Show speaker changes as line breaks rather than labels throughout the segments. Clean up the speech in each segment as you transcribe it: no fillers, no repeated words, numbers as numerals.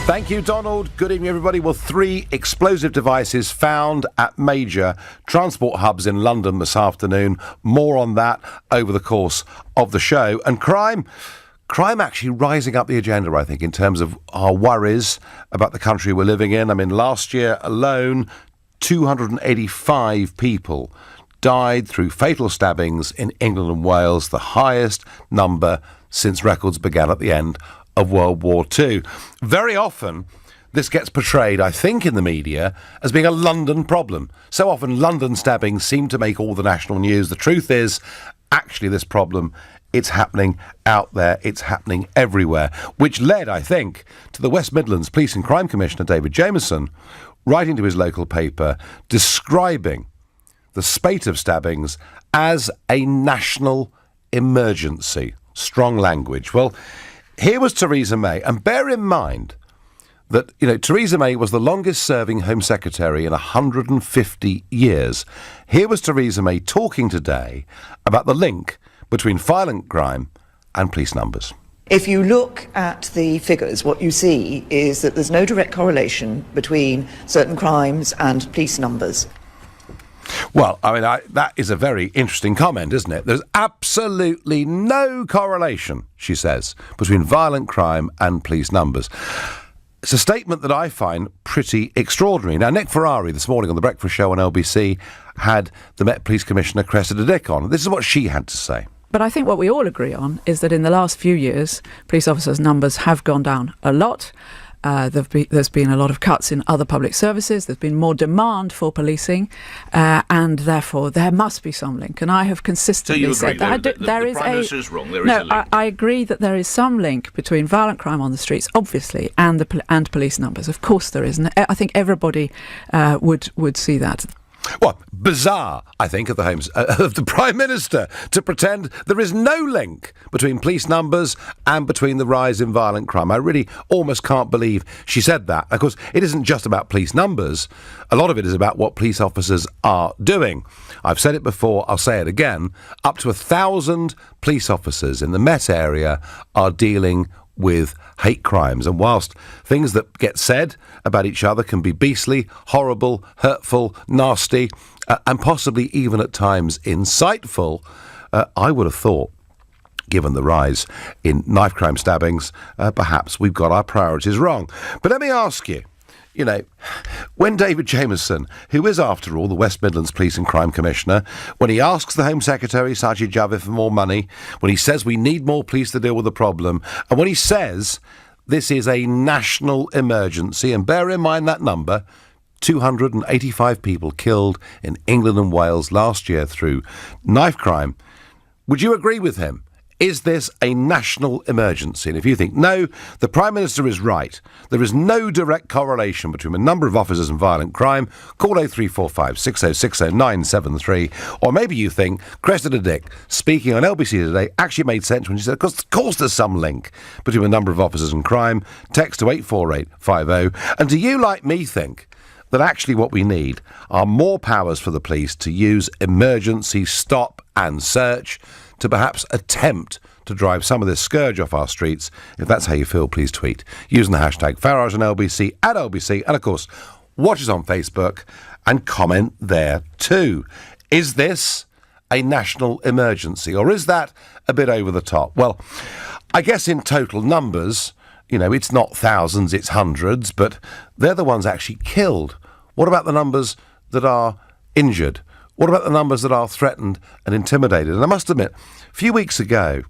Thank you, Donald. Good evening, everybody. Well, 3 explosive devices found at major transport hubs in London this afternoon. More on that over the course of the show. And crime actually rising up the agenda, I think, in terms of our worries about the country we're living in. I mean, last year alone, 285 people died through fatal stabbings in England and Wales, the highest number since records began at the end of World War II. Very often, this gets portrayed, I think, in the media as being a London problem. So often, London stabbings seem to make all the national news. The truth is, actually, this problem, it's happening out there. It's happening everywhere, which led, I think, to the West Midlands Police and Crime Commissioner, David Jameson, writing to his local paper, describing the spate of stabbings as a national emergency. Strong language. Well, here was Theresa May, and bear in mind that, Theresa May was the longest-serving Home Secretary in 150 years. Here was Theresa May talking today about the link between violent crime and police numbers.
If you look at the figures, what you see is that there's no direct correlation between certain crimes and police numbers.
Well, that is a very interesting comment, isn't it? There's absolutely no correlation, she says, between violent crime and police numbers. It's a statement that I find pretty extraordinary. Now, Nick Ferrari this morning on The Breakfast Show on LBC had the Met Police Commissioner Cressida Dick on. This is what she had to say.
But I think what we all agree on is that in the last few years, police officers' numbers have gone down a lot. There's been a lot of cuts in other public services. There's been more demand for policing, and therefore there must be some link. And I have consistently said that
the Prime Minister is wrong. There is a link.
I agree that there is some link between violent crime on the streets, obviously, and police numbers. Of course, there is. And I think everybody would see that.
Well, bizarre, I think, of the Prime Minister to pretend there is no link between police numbers and between the rise in violent crime. I really almost can't believe she said that. Of course, it isn't just about police numbers. A lot of it is about what police officers are doing. I've said it before, I'll say it again. Up to 1,000 police officers in the Met area are dealing with hate crimes. And whilst things that get said about each other can be beastly, horrible, hurtful, nasty, and possibly even at times insightful, I would have thought, given the rise in knife crime stabbings, perhaps we've got our priorities wrong. But let me ask you, when David Jameson, who is, after all, the West Midlands Police and Crime Commissioner, when he asks the Home Secretary, Sajid Javid, for more money, when he says we need more police to deal with the problem, and when he says this is a national emergency, and bear in mind that number, 285 people killed in England and Wales last year through knife crime, would you agree with him? Is this a national emergency? And if you think, no, the Prime Minister is right, there is no direct correlation between the number of officers and violent crime, call 0345 6060 973. Or maybe you think Cressida Dick, speaking on LBC today, actually made sense when she said, of course there's some link between the number of officers and crime. Text to 84850. And do you, like me, think that actually what we need are more powers for the police to use emergency stop and search to perhaps attempt to drive some of this scourge off our streets? If that's how you feel, please tweet using the hashtag Farage and LBC at LBC. And of course, watch us on Facebook and comment there too. Is this a national emergency, or is that a bit over the top? Well, I guess in total numbers, it's not thousands, it's hundreds, but they're the ones actually killed. What about the numbers that are injured? What about the numbers that are threatened and intimidated? And I must admit, a few weeks ago,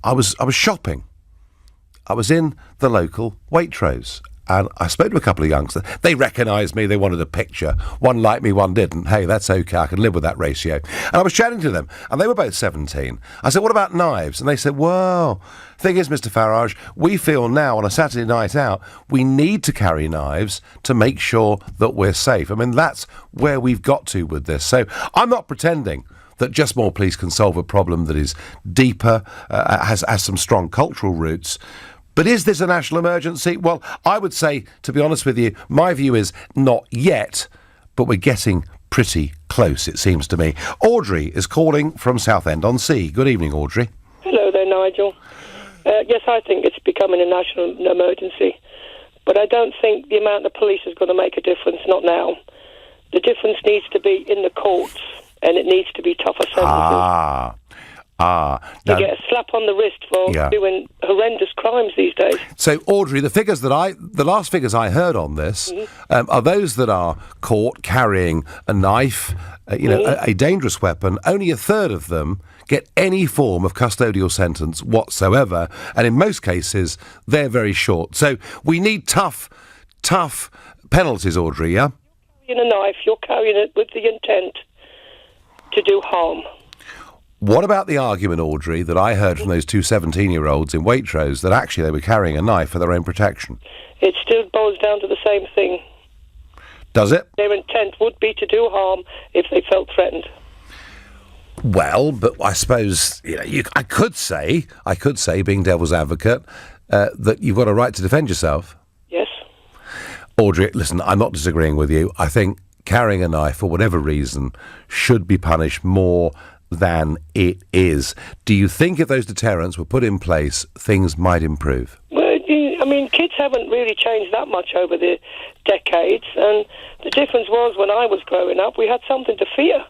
I was shopping. I was in the local Waitrose, and I spoke to a couple of youngsters. They recognised me. They wanted a picture. One liked me, one didn't. Hey, that's okay. I can live with that ratio. And I was chatting to them, and they were both 17. I said, what about knives? And they said, well, thing is, Mr. Farage, we feel now on a Saturday night out, we need to carry knives to make sure that we're safe. I mean, that's where we've got to with this. So I'm not pretending that just more police can solve a problem that is deeper, has some strong cultural roots. But is this a national emergency? Well, I would say, to be honest with you, my view is not yet, but we're getting pretty close, it seems to me. Audrey is calling from Southend-on-Sea. Good evening, Audrey.
Hello there, Nigel. Yes, I think it's becoming a national emergency. But I don't think the amount of police is going to make a difference, not now. The difference needs to be in the courts, and it needs to be tougher sentences. To get a slap on the wrist for doing horrendous crimes these days.
So, Audrey, the last figures I heard on this are those that are caught carrying a knife, a dangerous weapon. Only a third of them get any form of custodial sentence whatsoever, and in most cases, they're very short. So, we need tough penalties, Audrey, yeah?
You're carrying a knife, you're carrying it with the intent to do harm.
What about the argument, Audrey, that I heard from those two 17-year-olds in Waitrose that actually they were carrying a knife for their own protection?
It still boils down to the same thing.
Does it?
Their intent would be to do harm if they felt threatened.
Well, but I suppose I could say, being devil's advocate, that you've got a right to defend yourself.
Yes.
Audrey, listen, I'm not disagreeing with you. I think carrying a knife, for whatever reason, should be punished more than it is. Do you think if those deterrents were put in place, things might improve?
Well, I mean, kids haven't really changed that much over the decades, and the difference was when I was growing up, we had something to fear.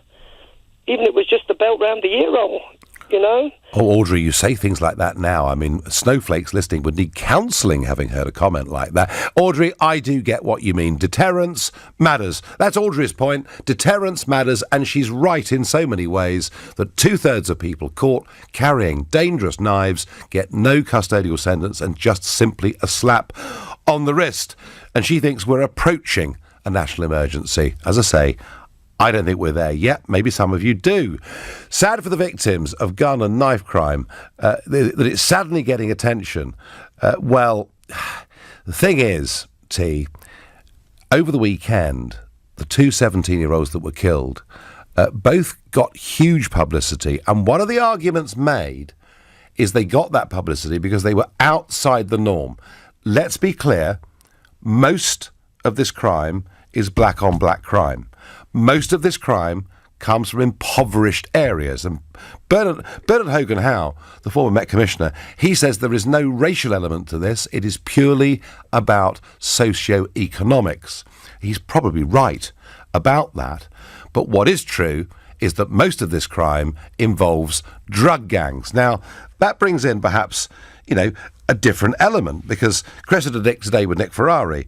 Even if it was just the belt round the ear roll, Oh,
Audrey, you say things like that now. I mean, snowflakes listening would need counselling having heard a comment like that. Audrey, I do get what you mean. Deterrence matters. That's Audrey's point. Deterrence matters, and she's right in so many ways that 2/3 of people caught carrying dangerous knives get no custodial sentence and just simply a slap on the wrist. And she thinks we're approaching a national emergency. As I say, I don't think we're there yet. Maybe some of you do. Sad for the victims of gun and knife crime that it's suddenly getting attention. Well, the thing is, T, over the weekend, the two 17-year-olds that were killed both got huge publicity. And one of the arguments made is they got that publicity because they were outside the norm. Let's be clear, most of this crime is black-on-black crime. Most of this crime comes from impoverished areas. And Bernard Hogan-Howe, the former Met Commissioner, he says there is no racial element to this. It is purely about socio-economics. He's probably right about that. But what is true is that most of this crime involves drug gangs. Now, that brings in perhaps, a different element, because Cressida Dick today with Nick Ferrari,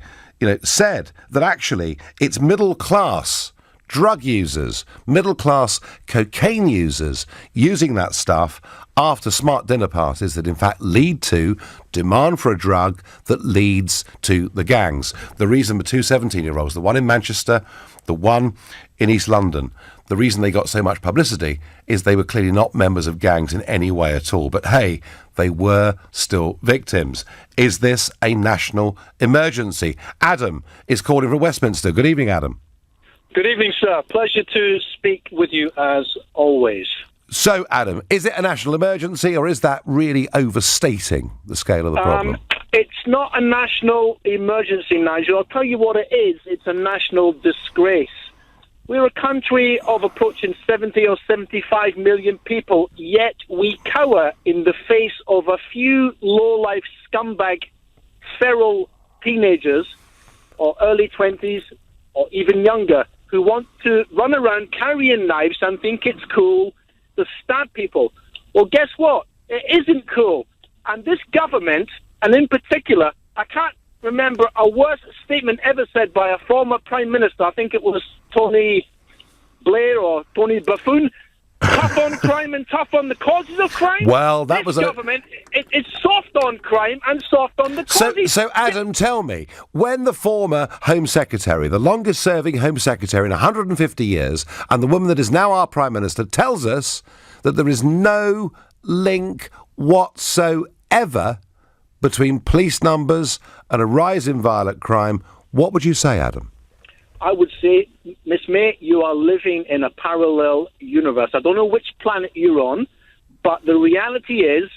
said that actually it's middle-class drug users, middle-class cocaine users using that stuff after smart dinner parties that in fact lead to demand for a drug that leads to the gangs. The reason the two 17-year-olds, the one in Manchester, the one in East London, the reason they got so much publicity is they were clearly not members of gangs in any way at all. But hey, they were still victims. Is this a national emergency? Adam is calling from Westminster. Good evening, Adam.
Good evening, sir. Pleasure to speak with you as always.
So, Adam, is it a national emergency, or is that really overstating the scale of the problem?
It's not a national emergency, Nigel. I'll tell you what it is. It's a national disgrace. We're a country of approaching 70 or 75 million people, yet we cower in the face of a few low-life scumbag feral teenagers or early 20s or even younger who want to run around carrying knives and think it's cool to stab people. Well, guess what? It isn't cool. And this government, and in particular, I can't remember a worse statement ever said by a former Prime Minister. I think it was Tony Blair or Tony Buffoon. Tough on crime and tough on the causes of crime.
Well, that was
government. It's soft on crime and soft on the causes.
So, Adam, tell me, when the former Home Secretary, the longest-serving Home Secretary in 150 years, and the woman that is now our Prime Minister, tells us that there is no link whatsoever between police numbers and a rise in violent crime, what would you say, Adam?
I would say, Miss May, you are living in a parallel universe. I don't know which planet you're on, but the reality is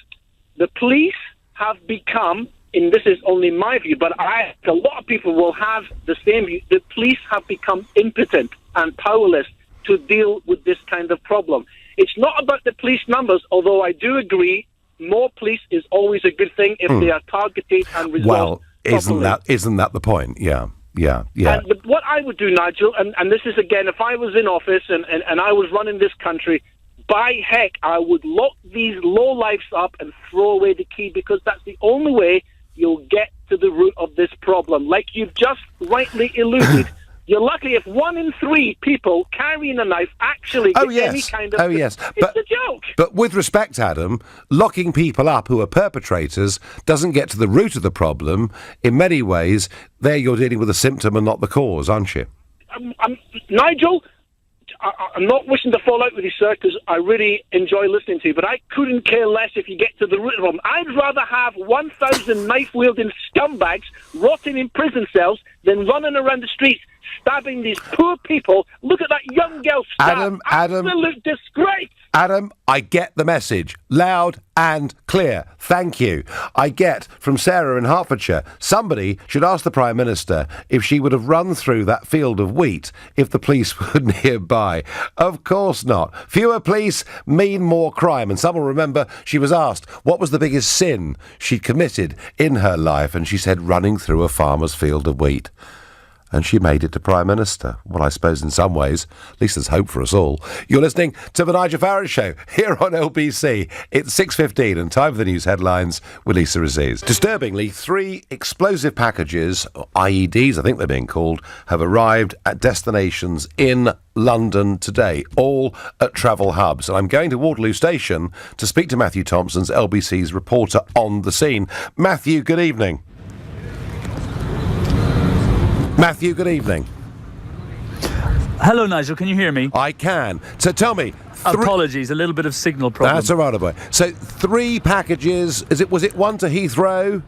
the police have become, and this is only my view, but a lot of people will have the same view, the police have become impotent and powerless to deal with this kind of problem. It's not about the police numbers, although I do agree more police is always a good thing if they are targeted and resolved.
Isn't that the point? Yeah.
But what I would do, Nigel, and this is again, if I was in office and I was running this country, by heck, I would lock these lowlifes up and throw away the key, because that's the only way you'll get to the root of this problem. Like you've just rightly alluded. You're lucky if 1 in 3 people carrying a knife actually get any kind of...
Oh, yes.
It's a joke.
But with respect, Adam, locking people up who are perpetrators doesn't get to the root of the problem. In many ways, there you're dealing with a symptom and not the cause, aren't you?
Nigel, I'm not wishing to fall out with you, sir, because I really enjoy listening to you, but I couldn't care less if you get to the root of them. I'd rather have 1,000 knife-wielding scumbags rotting in prison cells than running around the streets stabbing these poor people. Look at that young girl stabbed.
Adam,
absolute disgrace.
Adam, I get the message. Loud and clear. Thank you. I get from Sarah in Hertfordshire, somebody should ask the Prime Minister if she would have run through that field of wheat if the police were nearby. Of course not. Fewer police mean more crime. And some will remember she was asked what was the biggest sin she'd committed in her life, and she said running through a farmer's field of wheat. And she made it to Prime Minister. Well, I suppose in some ways, at least there's hope for us all. You're listening to The Nigel Farage Show here on LBC. It's 6:15 and time for the news headlines with Lisa Aziz. Disturbingly, 3 explosive packages, or IEDs I think they're being called, have arrived at destinations in London today, all at travel hubs. And I'm going to Waterloo Station to speak to Matthew Thompson's LBC's reporter on the scene. Matthew, good evening. Matthew, good evening.
Hello, Nigel. Can you hear me?
I can. So tell me.
Apologies, a little bit of signal problem.
That's all right, boy. So 3 packages. Was it one to Heathrow?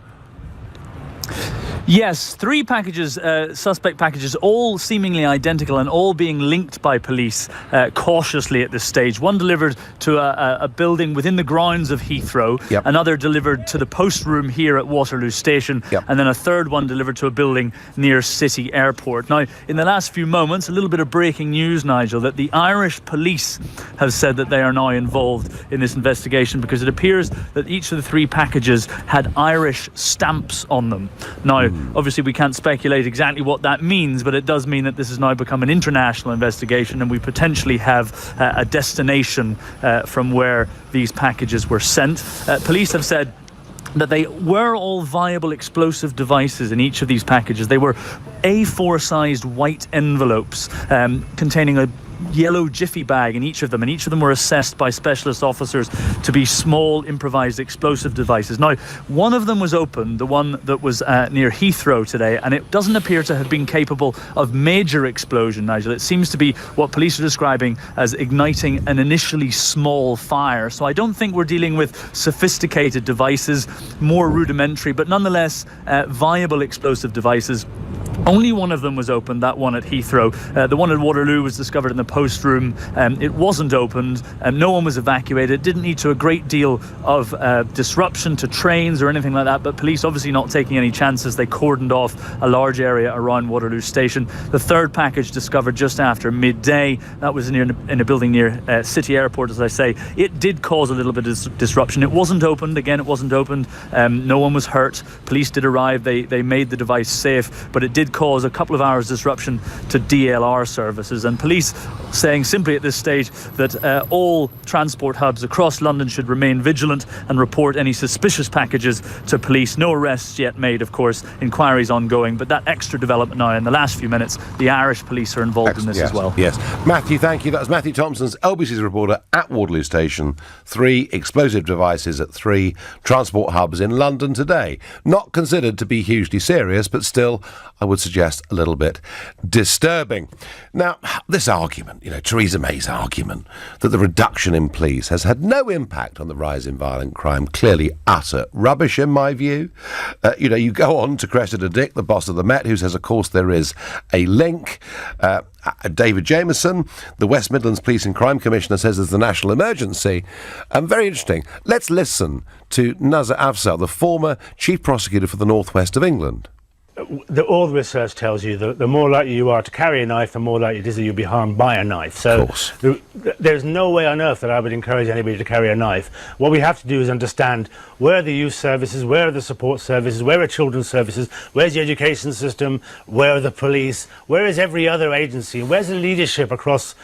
Yes, 3 packages, suspect packages, all seemingly identical and all being linked by police cautiously at this stage. One delivered to a building within the grounds of Heathrow, another delivered to the post room here at Waterloo Station, and then a third one delivered to a building near City Airport. Now, in the last few moments, a little bit of breaking news, Nigel, that the Irish police have said that they are now involved in this investigation, because it appears that each of the 3 packages had Irish stamps on them. Now, obviously, we can't speculate exactly what that means, but it does mean that this has now become an international investigation, and we potentially have a destination from where these packages were sent. Police have said that they were all viable explosive devices in each of these packages. They were A4-sized white envelopes containing a yellow jiffy bag in each of them, and each of them were assessed by specialist officers to be small improvised explosive devices. Now, one of them was opened, the one that was near Heathrow today, and it doesn't appear to have been capable of major explosion, Nigel. It seems to be what police are describing as igniting an initially small fire. So I don't think we're dealing with sophisticated devices, more rudimentary, but nonetheless viable explosive devices. Only one of them was opened, that one at Heathrow. The one at Waterloo was discovered in the post room. It wasn't opened. No one was evacuated. It didn't lead to a great deal of disruption to trains or anything like that, but police obviously not taking any chances. They cordoned off a large area around Waterloo Station. The third package discovered just after midday. That was in a building near City Airport, as I say. It did cause a little bit of disruption. It wasn't opened. Again, it wasn't opened. No one was hurt. Police did arrive. They made the device safe, but it did cause a couple of hours disruption to DLR services, and police saying simply at this stage that all transport hubs across London should remain vigilant and report any suspicious packages to police. No arrests yet made, of course, inquiries ongoing, but that extra development now in the last few minutes, the Irish police are involved in this as well.
Yes. Matthew, thank you. That was Matthew Thompson's LBC's reporter at Waterloo Station. 3 explosive devices at 3 transport hubs in London today. Not considered to be hugely serious, but still, I would suggest a little bit disturbing. Now, this argument, Theresa May's argument that the reduction in police has had no impact on the rise in violent crime, clearly utter rubbish in my view. You go on to Cressida Dick, the boss of the Met, who says, of course, there is a link. David Jameson, the West Midlands Police and Crime Commissioner, says there's a national emergency. Very interesting. Let's listen to Nazar Afzal, the former Chief Prosecutor for the North West of England.
all the research tells you that the more likely you are to carry a knife, the more likely it is that you'll be harmed by a knife. So there's no way on earth that I would encourage anybody to carry a knife. What we have to do is understand where are the youth services, where are the support services, where are children's services, where's the education system, where are the police, where is every other agency, where's the leadership across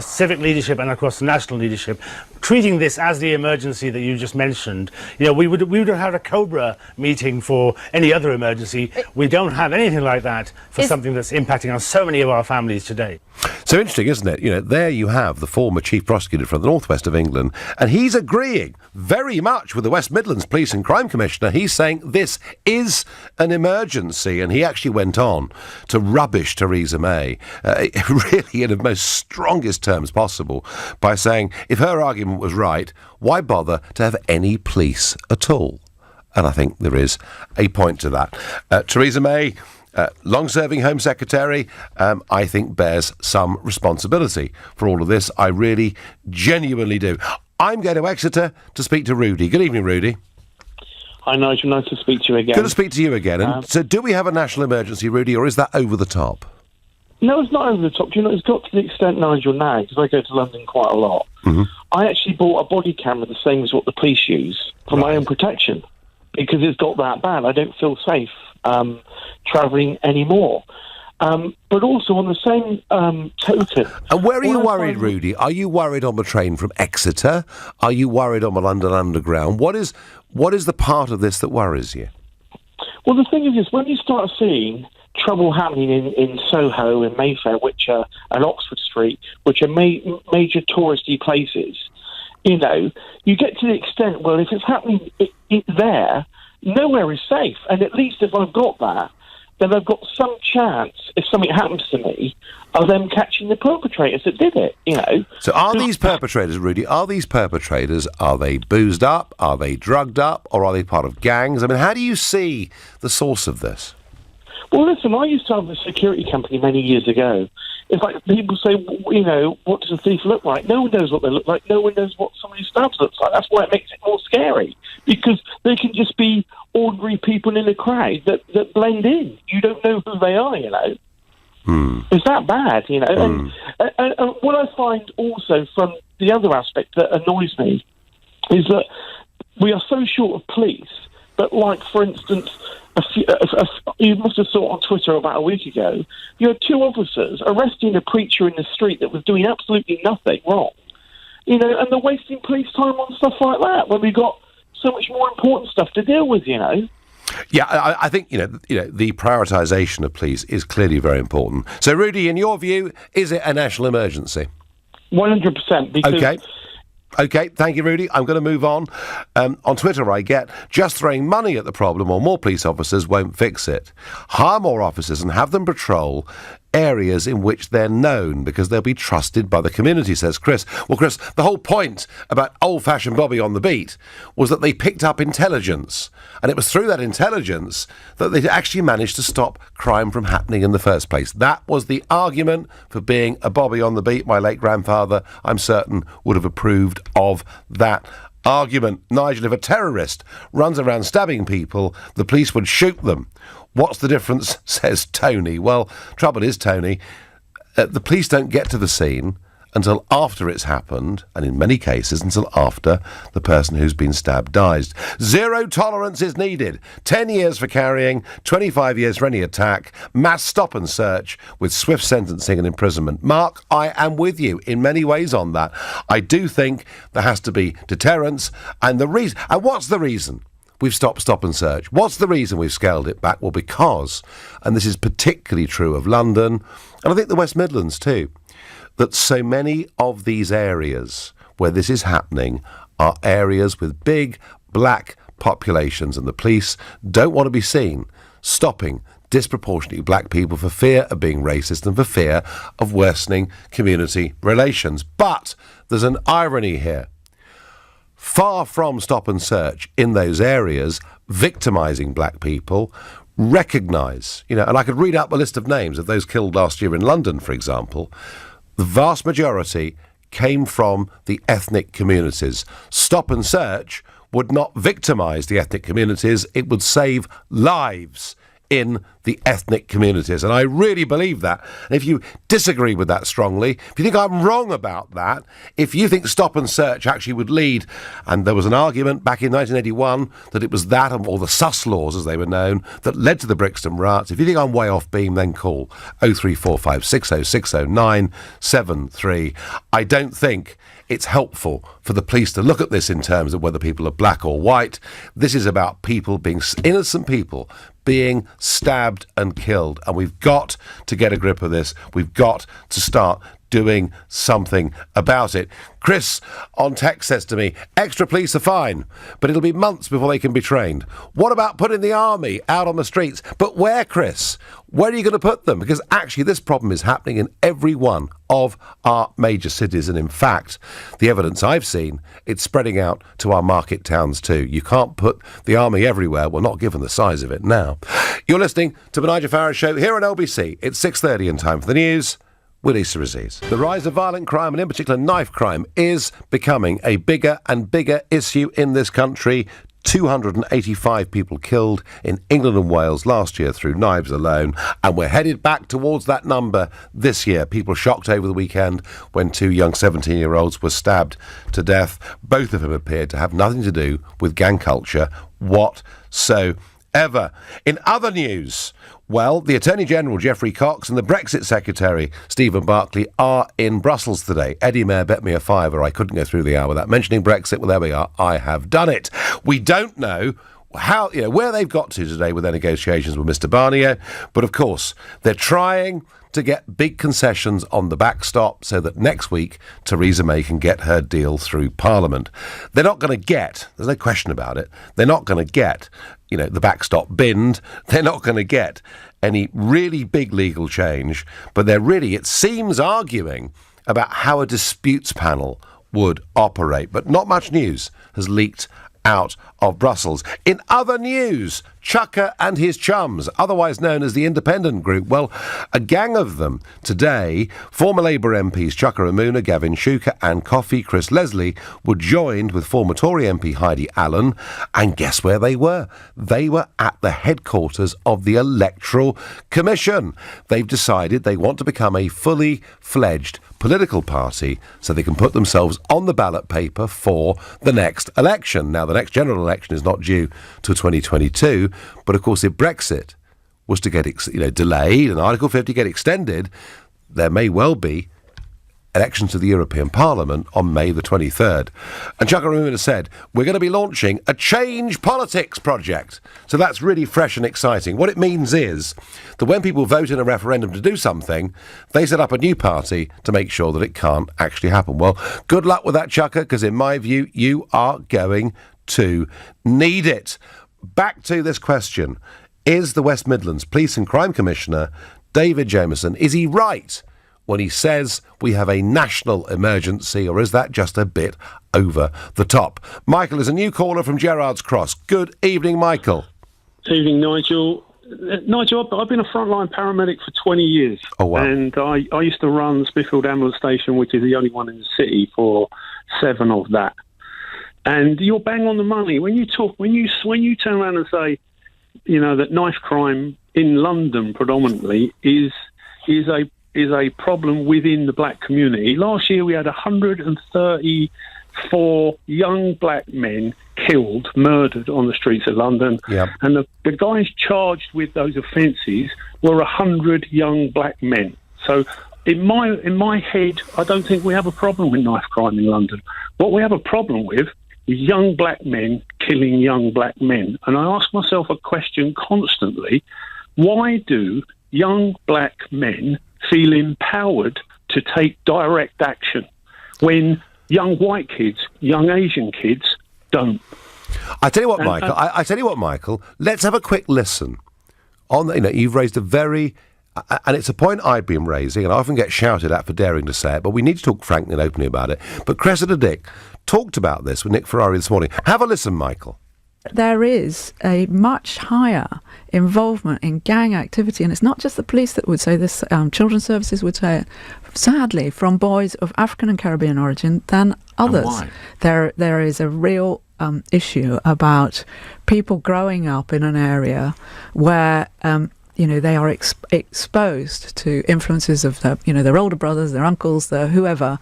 civic leadership and across national leadership, treating this as the emergency that you just mentioned. You know, we would have had a COBRA meeting for any other emergency. We don't have anything like that for something that's impacting on so many of our families today.
So interesting, isn't it? You know, there you have the former Chief Prosecutor from the northwest of England, and he's agreeing very much with the West Midlands Police and Crime Commissioner. He's saying this is an emergency, and he actually went on to rubbish Theresa May, really in the most strongest terms possible, by saying if her argument was right, why bother to have any police at all? And I think there is a point to that. Theresa May, long-serving Home Secretary, I think bears some responsibility for all of this. I really, genuinely do. I'm going to Exeter to speak to Rudy. Good evening, Rudy.
Hi, Nigel. Nice to speak to you again.
Good to speak to you again. And so do we have a national emergency, Rudy, or is that over the top?
No, it's not over the top. Do you know, it's got to the extent, Nigel, now, because I go to London quite a lot. Mm-hmm. I actually bought a body camera the same as what the police use for my own protection, because it's got that bad. I don't feel safe travelling anymore. But also on the same token...
And where are you worried, Rudy? Are you worried on the train from Exeter? Are you worried on the London Underground? What is the part of this that worries you?
Well, the thing is this, when you start seeing trouble happening in Soho and Mayfair, and Oxford Street, which are major touristy places, you know, you get to the extent, well, if it's happening there, nowhere is safe. And at least if I've got that, then I've got some chance, if something happens to me, of them catching the perpetrators that did it, you know.
So are these perpetrators, Rudy, are they boozed up, are they drugged up, or are they part of gangs? I mean, how do you see the source of this?
Well, listen, I used to have a security company many years ago. It's like people say, you know, what does a thief look like? No one knows what they look like. No one knows what somebody who stabs looks like. That's why it makes it more scary, because they can just be ordinary people in a crowd that blend in. You don't know who they are, you know. It's that bad, you know. And what I find also from the other aspect that annoys me is that we are so short of police, but like, for instance, you must have saw on Twitter about a week ago, you had two officers arresting a preacher in the street that was doing absolutely nothing wrong. You know, and they're wasting police time on stuff like that when we've got so much more important stuff to deal with, you know.
Yeah, I think, you know, the prioritisation of police is clearly very important. So, Rudy, in your view, is it a national emergency?
100%. Because
OK, thank you, Rudy. I'm going to move on. On Twitter, I get, just throwing money at the problem or more police officers won't fix it. Hire more officers and have them patrol areas in which they're known, because they'll be trusted by the community, says Chris. Well, Chris, the whole point about old-fashioned Bobby on the beat was that they picked up intelligence, and it was through that intelligence that they actually managed to stop crime from happening in the first place. That was the argument for being a Bobby on the beat. My late grandfather, I'm certain, would have approved of that argument. Nigel, if a terrorist runs around stabbing people, the police would shoot them. What's the difference, says Tony? Well, trouble is, Tony, the police don't get to the scene until after it's happened, and in many cases until after the person who's been stabbed dies. Zero tolerance is needed. 10 years for carrying, 25 years for any attack, mass stop and search with swift sentencing and imprisonment. Mark, I am with you in many ways on that. I do think there has to be deterrence, and what's the reason we've stopped stop and search? What's the reason we've scaled it back? Well, because, and this is particularly true of London, and I think the West Midlands too, that so many of these areas where this is happening are areas with big black populations, and the police don't want to be seen stopping disproportionately black people for fear of being racist and for fear of worsening community relations. But there's an irony here. Far from stop and search in those areas victimising black people, recognise, you know, and I could read out the list of names of those killed last year in London, for example. The vast majority came from the ethnic communities. Stop and search would not victimise the ethnic communities. It would save lives in the ethnic communities. And I really believe that. And if you disagree with that strongly, if you think I'm wrong about that, if you think stop and search actually would lead, and there was an argument back in 1981 that it was that, or the sus laws as they were known, that led to the Brixton riots, if you think I'm way off beam, then call 0345 6060 973. I don't think it's helpful for the police to look at this in terms of whether people are black or white. This is about people being innocent people being stabbed and killed, and we've got to get a grip of this. We've got to start doing something about it. Chris on text says to me, extra police are fine, but it'll be months before they can be trained. What about putting the army out on the streets? But where, Chris? Where are you going to put them? Because actually this problem is happening in every one of our major cities, and in fact, the evidence I've seen, it's spreading out to our market towns too. You can't put the army everywhere. We're not given the size of it now. You're listening to the Nigel Farage Show here on LBC. It's 6:30 and time for the news with Issa Aziz. The rise of violent crime, and in particular knife crime, is becoming a bigger and bigger issue in this country. 285 people killed in England and Wales last year through knives alone, and we're headed back towards that number this year. People shocked over the weekend when two young 17-year-olds were stabbed to death. Both of them appeared to have nothing to do with gang culture whatsoever. In other news, well, the Attorney General, Geoffrey Cox, and the Brexit Secretary, Stephen Barclay, are in Brussels today. Eddie Mair bet me a fiver I couldn't go through the hour without mentioning Brexit. Well, there we are. I have done it. We don't know how, where they've got to today with their negotiations with Mr Barnier, but of course, they're trying to get big concessions on the backstop so that next week Theresa May can get her deal through Parliament. They're not going to get, there's no question about it, they're not going to get, the backstop binned. They're not going to get any really big legal change, but they're really, it seems, arguing about how a disputes panel would operate. But not much news has leaked out of Brussels. In other news, Chucker and his chums, otherwise known as the Independent Group, well, a gang of them today, former Labour MPs Chucker Amuna, Gavin Shuker and Coffey Chris Leslie, were joined with former Tory MP Heidi Allen, and guess where they were? They were at the headquarters of the Electoral Commission. They've decided they want to become a fully fledged political party so they can put themselves on the ballot paper for the next election. Now, the next general election is not due till 2022, but of course, if Brexit was to get delayed and Article 50 get extended, there may well be elections to the European Parliament on May the 23rd. And Chuck Aruna said, we're going to be launching a change politics project. So that's really fresh and exciting. What it means is that when people vote in a referendum to do something, they set up a new party to make sure that it can't actually happen. Well, good luck with that, Chucker, because in my view, you are going to need it. Back to this question. Is the West Midlands Police and Crime Commissioner, David Jameson, is he right when he says we have a national emergency, or is that just a bit over the top? Michael is a new caller from Gerrards Cross. Good evening, Michael.
Evening, Nigel. Nigel, I've been a frontline paramedic for 20 years.
Oh, wow. And
I used to run Spifffield Ambulance Station, which is the only one in the city, for 7 of that. And you're bang on the money. When you turn around and say, that knife crime in London predominantly is a problem within the black community. Last year we had 134 young black men killed, murdered on the streets of London.
Yep.
And the guys charged with those offences were 100 young black men. So in my head, I don't think we have a problem with knife crime in London. What we have a problem with is young black men killing young black men. And I ask myself a question constantly: why do young black men feel empowered to take direct action when young white kids, young Asian kids don't?
I tell you what, Michael. Let's have a quick listen. You've raised a very, and it's a point I've been raising, and I often get shouted at for daring to say it, but we need to talk frankly and openly about it. But Cressida Dick talked about this with Nick Ferrari this morning. Have a listen, Michael.
There is a much higher involvement in gang activity, and it's not just the police that would say this, children's services would say it, sadly, from boys of African and Caribbean origin than others.
And why?
There is a real issue about people growing up in an area where they are exposed to influences of their older brothers, their uncles, their whoever,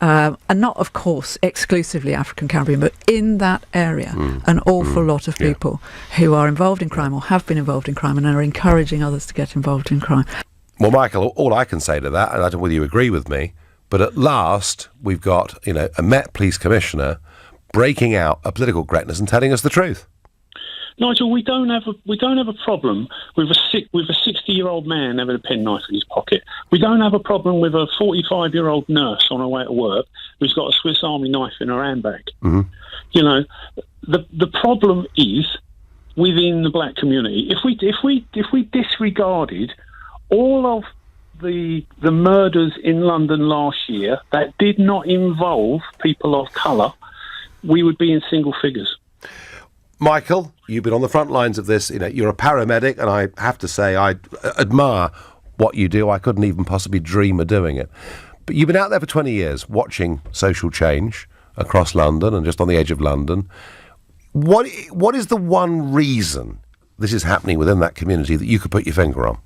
and not, of course, exclusively African Caribbean, but in that area, an awful lot of people who are involved in crime or have been involved in crime and are encouraging others to get involved in crime.
Well, Michael, all I can say to that, and I don't know whether you agree with me, but at last we've got, a Met Police Commissioner breaking out of political correctness and telling us the truth.
Nigel, we don't have a problem with a 60-year-old man having a penknife in his pocket. We don't have a problem with a 45-year-old nurse on her way to work who's got a Swiss Army knife in her handbag. Mm-hmm. The problem is within the black community. If we disregarded all of the murders in London last year that did not involve people of colour, we would be in single figures.
Michael, you've been on the front lines of this. You're a paramedic, and I have to say I admire what you do. I couldn't even possibly dream of doing it. But you've been out there for 20 years watching social change across London and just on the edge of London. What is the one reason this is happening within that community that you could put your finger on?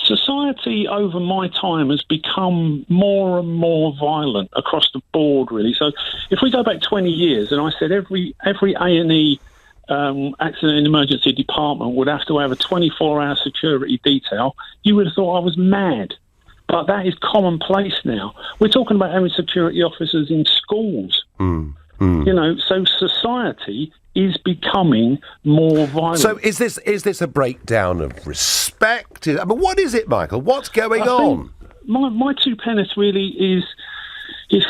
Society over my time has become more and more violent across the board, really. So if we go back 20 years, and I said every A&E accident and emergency department would have to have a 24-hour security detail, you would have thought I was mad. But that is commonplace now. We're talking about having security officers in schools. So society is becoming more violent.
So is this a breakdown of respect? What is it, Michael? What's going on?
My two pence really is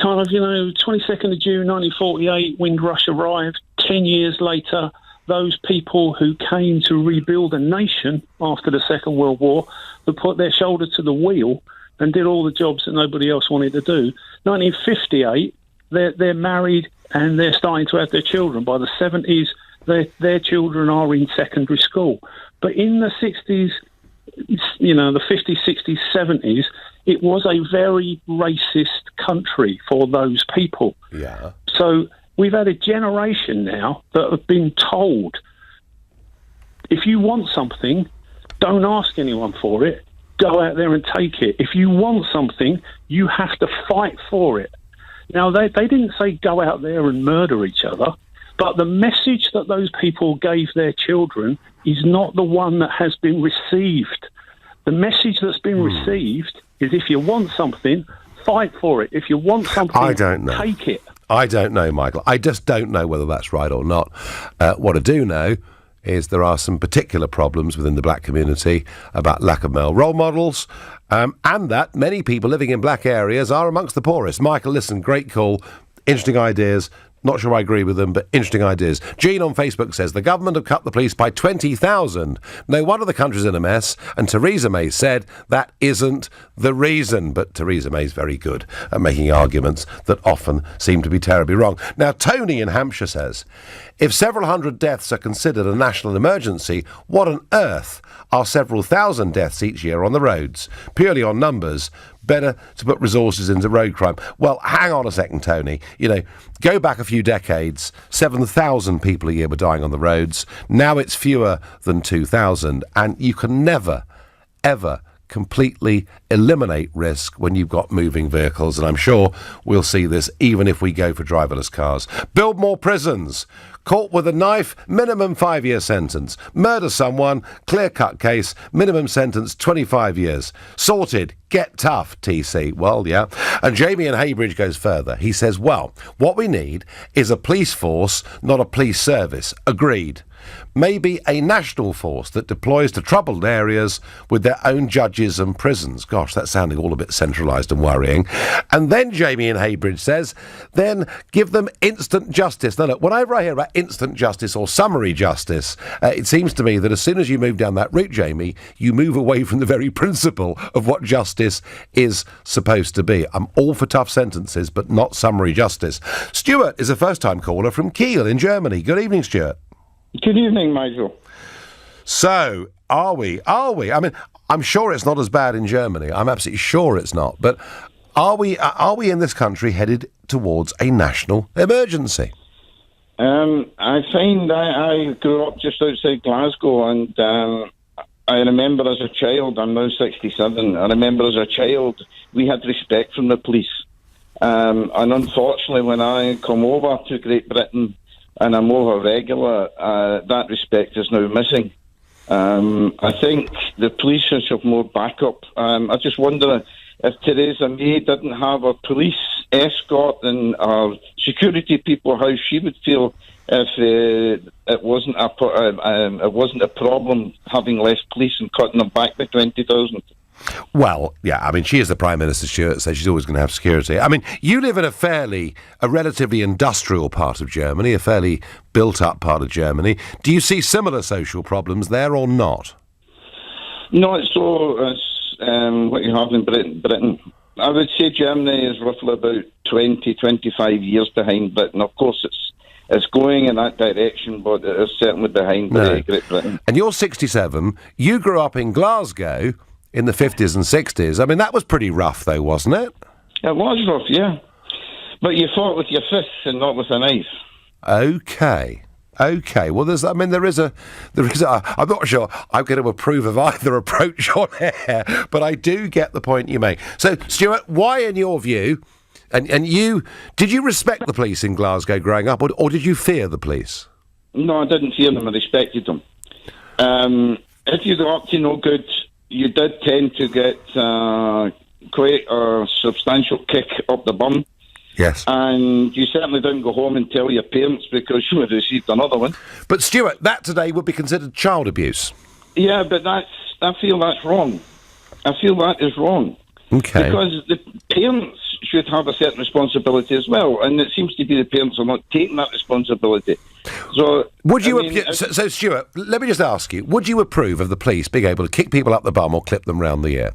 kind of, 22nd of June 1948, Windrush arrived. 10 years later, those people who came to rebuild a nation after the Second World War, that put their shoulder to the wheel and did all the jobs that nobody else wanted to do. 1958, they're married and they're starting to have their children. By the 70s, their children are in secondary school. But in the 60s, the 50s, 60s, 70s, it was a very racist country for those people.
Yeah.
So we've had a generation now that have been told, if you want something, don't ask anyone for it. Go out there and take it. If you want something, you have to fight for it. Now, they didn't say go out there and murder each other, but the message that those people gave their children is not the one that has been received. The message that's been received is if you want something, fight for it. If you want something, take it.
I don't know, Michael. I just don't know whether that's right or not. What I do know is there are some particular problems within the black community about lack of male role models, and that many people living in black areas are amongst the poorest. Michael, listen, great call, interesting ideas. Not sure I agree with them, but interesting ideas. Jean on Facebook says, the government have cut the police by 20,000. No wonder the country's in a mess. And Theresa May said that isn't the reason. But Theresa May's very good at making arguments that often seem to be terribly wrong. Now, Tony in Hampshire says, if several hundred deaths are considered a national emergency, what on earth are several thousand deaths each year on the roads? Purely on numbers, better to put resources into road crime. Well, hang on a second, Tony. Go back a few decades, 7,000 people a year were dying on the roads. Now it's fewer than 2,000. And you can never, ever completely eliminate risk when you've got moving vehicles. And I'm sure we'll see this even if we go for driverless cars. Build more prisons. Caught with a knife, minimum 5-year sentence. Murder someone, clear-cut case, minimum sentence 25 years. Sorted. Get tough, TC. Well, yeah. And Jamie in Haybridge goes further. He says, well, what we need is a police force, not a police service. Agreed. Maybe a national force that deploys to troubled areas with their own judges and prisons. Gosh, that's sounding all a bit centralised and worrying. And then Jamie in Haybridge says, then give them instant justice. Now, look, whenever I hear about instant justice or summary justice, it seems to me that as soon as you move down that route, Jamie, you move away from the very principle of what justice is supposed to be. I'm all for tough sentences, but not summary justice. Stuart is a first-time caller from Kiel in Germany. Good evening, Stuart.
Good evening, Nigel.
So, are we? I mean, I'm sure it's not as bad in Germany. I'm absolutely sure it's not. But are we in this country headed towards a national emergency?
I find I grew up just outside Glasgow, and I remember as a child, I'm now 67, I remember as a child we had respect from the police. And unfortunately, when I come over to Great Britain and I'm over regular, that respect is now missing. I think the police should have more backup. I just wonder if Theresa May didn't have a police escort and security people, how she would feel if it wasn't a problem having less police and cutting them back by 20,000.
Well, yeah, I mean, she is the Prime Minister, Stuart, so she's always going to have security. I mean, you live in a relatively industrial part of Germany, a fairly built-up part of Germany. Do you see similar social problems there or not?
No, it's what you have in Britain. I would say Germany is roughly about 20, 25 years behind Britain. Of course, it's going in that direction, but it is certainly behind Great Britain.
And you're 67. You grew up in Glasgow in the 50s and 60s. I mean, that was pretty rough, though, wasn't it?
It was rough, yeah. But you fought with your fists and not with a knife.
Okay. Well, there is a. I'm not sure I'm going to approve of either approach on air, but I do get the point you make. So, Stuart, why, in your view, and you, did you respect the police in Glasgow growing up, or did you fear the police?
No, I didn't fear them. I respected them. If you got up to no good, you did tend to get quite a substantial kick up the bum.
Yes.
And you certainly didn't go home and tell your parents because you would have received another one.
But, Stuart, that today would be considered child abuse.
Yeah, but I feel that's wrong. I feel that is wrong.
Okay.
Because the parents should have a certain responsibility as well, and it seems to be the parents are not taking that responsibility. So,
would you? So, Stuart, let me just ask you: would you approve of the police being able to kick people up the bum or clip them round the ear?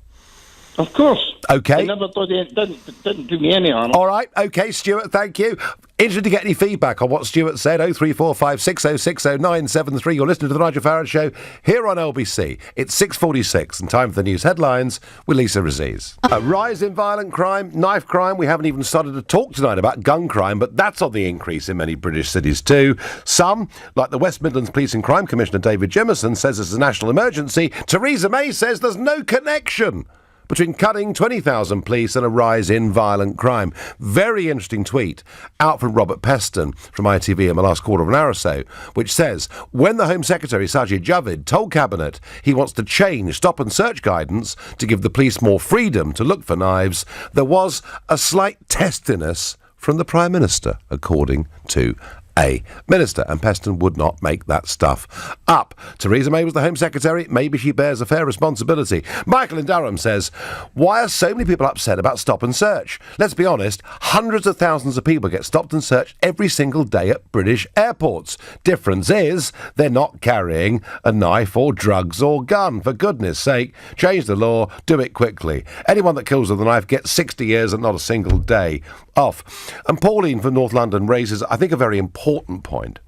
Of course.
Okay.
I never thought it didn't do me any harm.
All right. Okay, Stuart. Thank you. Interested to get any feedback on what Stuart said. 0345 6060 973. You're listening to the Nigel Farage Show here on LBC. It's 6:46 and time for the news headlines with Lisa Raziz. A rise in violent crime, knife crime. We haven't even started to talk tonight about gun crime, but that's on the increase in many British cities too. Some, like the West Midlands Police and Crime Commissioner David Jimmerson, says it's a national emergency. Theresa May says there's no connection between cutting 20,000 police and a rise in violent crime. Very interesting tweet out from Robert Peston from ITV in the last quarter of an hour or so, which says, when the Home Secretary Sajid Javid told Cabinet he wants to change stop and search guidance to give the police more freedom to look for knives, there was a slight testiness from the Prime Minister, according to a minister, and Peston would not make that stuff up. Theresa May was the Home Secretary. Maybe she bears a fair responsibility. Michael in Durham says, why are so many people upset about stop and search? Let's be honest, hundreds of thousands of people get stopped and searched every single day at British airports. Difference is, they're not carrying a knife or drugs or gun. For goodness sake, change the law, do it quickly. Anyone that kills with a knife gets 60 years and not a single day off. And Pauline from North London raises, I think, a very important point.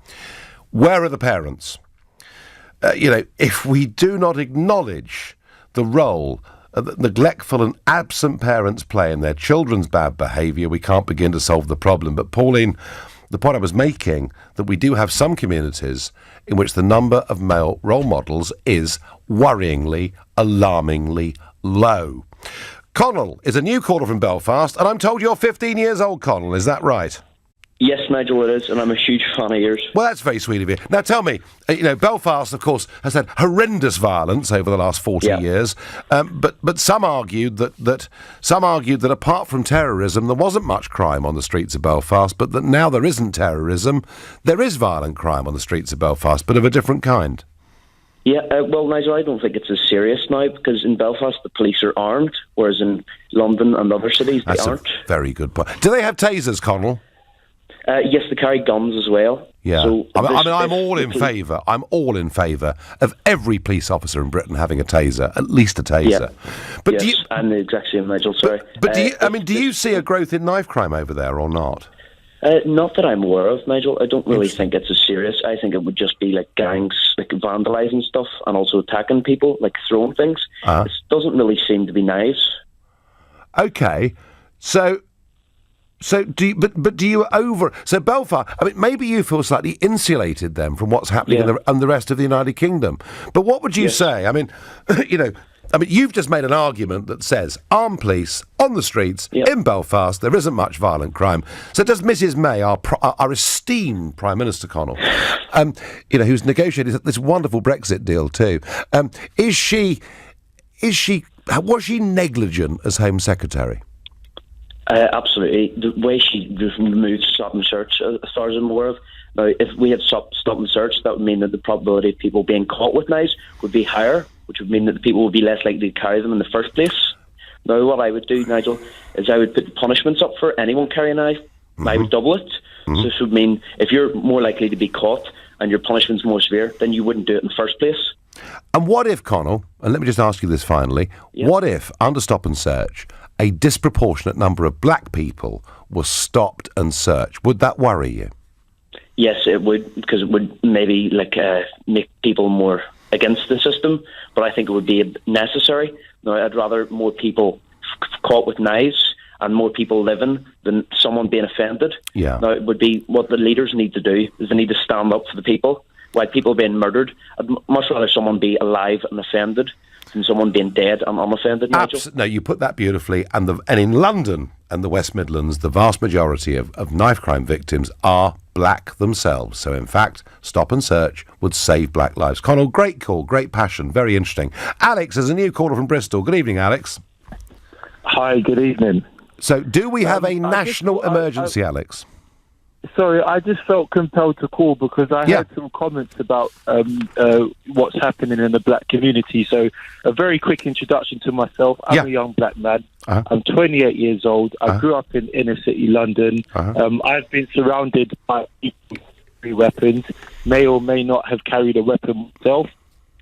Where are the parents? If we do not acknowledge the role that neglectful and absent parents play in their children's bad behaviour, we can't begin to solve the problem. But Pauline, the point I was making, that we do have some communities in which the number of male role models is worryingly, alarmingly low. Connell is a new caller from Belfast, and I'm told you're 15 years old, Connell. Is that right?
Yes, Nigel, it is, and I'm a huge fan of yours.
Well, that's very sweet of you. Now, tell me, Belfast, of course, has had horrendous violence over the last 40 years, but some argued that apart from terrorism, there wasn't much crime on the streets of Belfast, but that now there isn't terrorism, there is violent crime on the streets of Belfast, but of a different kind.
Yeah, well, Nigel, I don't think it's as serious now, because in Belfast the police are armed, whereas in London and other cities they aren't.
That's a very good point. Do they have tasers, Connell?
Yes, they carry guns as well.
Yeah,
so
I'm all in favour. I'm all in favour of every police officer in Britain having a taser, at least a taser.
Yeah.
But
yes, I'm the exact same, Nigel. Sorry.
But do you see a growth in knife crime over there or not?
Not that I'm aware of, Nigel. I don't really think it's as serious. I think it would just be like gangs, like vandalising stuff and also attacking people, like throwing things. It doesn't really seem to be knives.
Okay, so So do you so Belfast? I mean, maybe you feel slightly insulated then from what's happening in the rest of the United Kingdom. But what would you say? I mean, you've just made an argument that says armed police on the streets in Belfast. There isn't much violent crime. So does Mrs May, our esteemed Prime Minister Connell, who's negotiated this wonderful Brexit deal too, was she negligent as Home Secretary?
Absolutely. The way she removed stop and search, as far as I'm aware of. Now, if we had stop and search, that would mean that the probability of people being caught with knives would be higher, which would mean that the people would be less likely to carry them in the first place. Now, what I would do, Nigel, is I would put the punishments up for anyone carrying a knife. Mm-hmm. I would double it. Mm-hmm. So this would mean if you're more likely to be caught and your punishment's more severe, then you wouldn't do it in the first place.
And what if, Connell, and let me just ask you this finally, what if, under stop and search, a disproportionate number of black people were stopped and searched? Would that worry you?
Yes, it would, because it would maybe make people more against the system, but I think it would be necessary. Now, I'd rather more people caught with knives and more people living than someone being offended. Yeah. Now, it would be what the leaders need to do is they need to stand up for the people. While people being murdered, I'd much rather someone be alive and offended than someone being dead and unoffended, Nigel.
No, you put that beautifully. And in London and the West Midlands, the vast majority of knife crime victims are black themselves. So, in fact, stop and search would save black lives. Connell, great call, great passion, very interesting. Alex is a new caller from Bristol. Good evening, Alex.
Hi, good evening.
So, do we have a national emergency, Alex?
Sorry, I just felt compelled to call because I had some comments about what's happening in the black community. So a very quick introduction to myself. I'm a young black man. I'm 28 years old. I grew up in inner city London. I've been surrounded by people with weapons, may or may not have carried a weapon myself,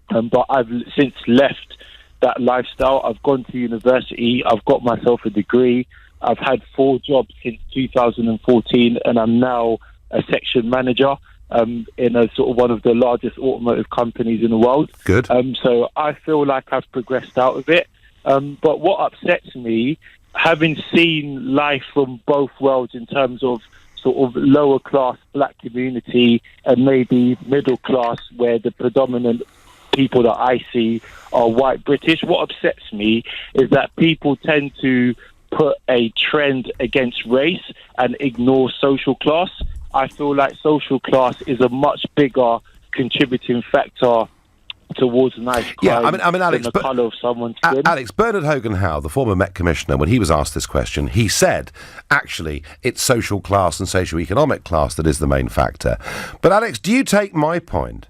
but I've since left that lifestyle. I've gone to university. I've got myself a degree. I've had 4 jobs since 2014, and I'm now a section manager in a sort of one of the largest automotive companies in the world.
Good.
So I feel like I've progressed out of it. But what upsets me, having seen life from both worlds in terms of sort of lower class black community and maybe middle class, where the predominant people that I see are white British, what upsets me is that people tend to put a trend against race and ignore social class. I feel like social class is a much bigger contributing factor towards knife crime
Alex,
than the colour of someone's skin.
Alex, Bernard Hogan-Howe, the former Met Commissioner, when he was asked this question, he said, actually, it's social class and socio-economic class that is the main factor. But Alex, do you take my point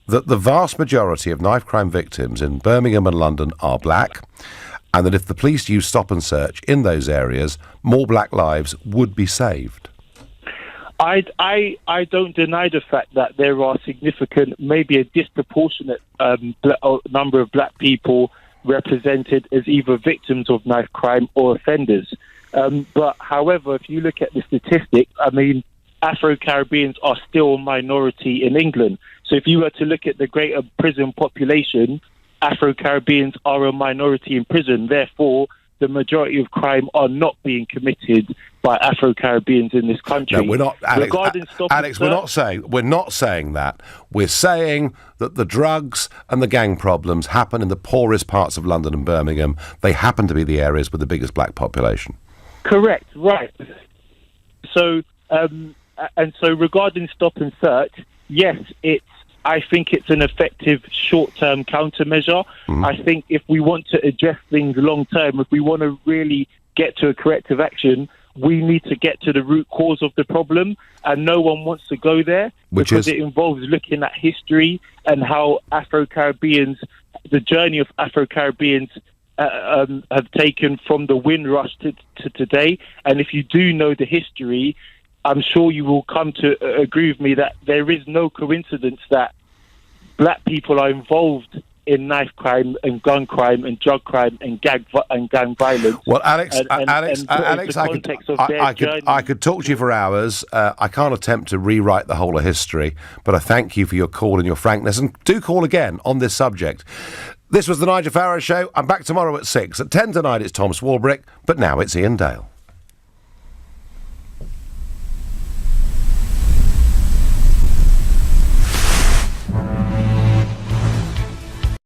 that the vast majority of knife crime victims in Birmingham and London are black, and that if the police use stop and search in those areas, more black lives would be saved?
I don't deny the fact that there are significant, maybe a disproportionate number of black people represented as either victims of knife crime or offenders. But however, if you look at the statistics, I mean, Afro-Caribbeans are still a minority in England. So if you were to look at the greater prison population, Afro-Caribbeans are a minority in prison. Therefore, the majority of crime are not being committed by Afro-Caribbeans in this country.
No, we're not, Alex. We're not saying that. We're saying that the drugs and the gang problems happen in the poorest parts of London and Birmingham. They happen to be the areas with the biggest black population.
Correct. Right. So, so regarding stop and search, yes, I think it's an effective short-term countermeasure. Mm-hmm. I think if we want to address things long-term, if we want to really get to a corrective action, we need to get to the root cause of the problem, and no one wants to go there because it involves looking at history and how Afro-Caribbeans, the journey of Afro-Caribbeans have taken from the Windrush to today. And if you do know the history, I'm sure you will come to agree with me that there is no coincidence that black people are involved in knife crime and gun crime and drug crime and gang violence.
Well, Alex, I could talk to you for hours. I can't attempt to rewrite the whole of history, but I thank you for your call and your frankness, and do call again on this subject. This was the Nigel Farage Show. I'm back tomorrow at 6. At 10 tonight it's Tom Swarbrick, but now it's Ian Dale.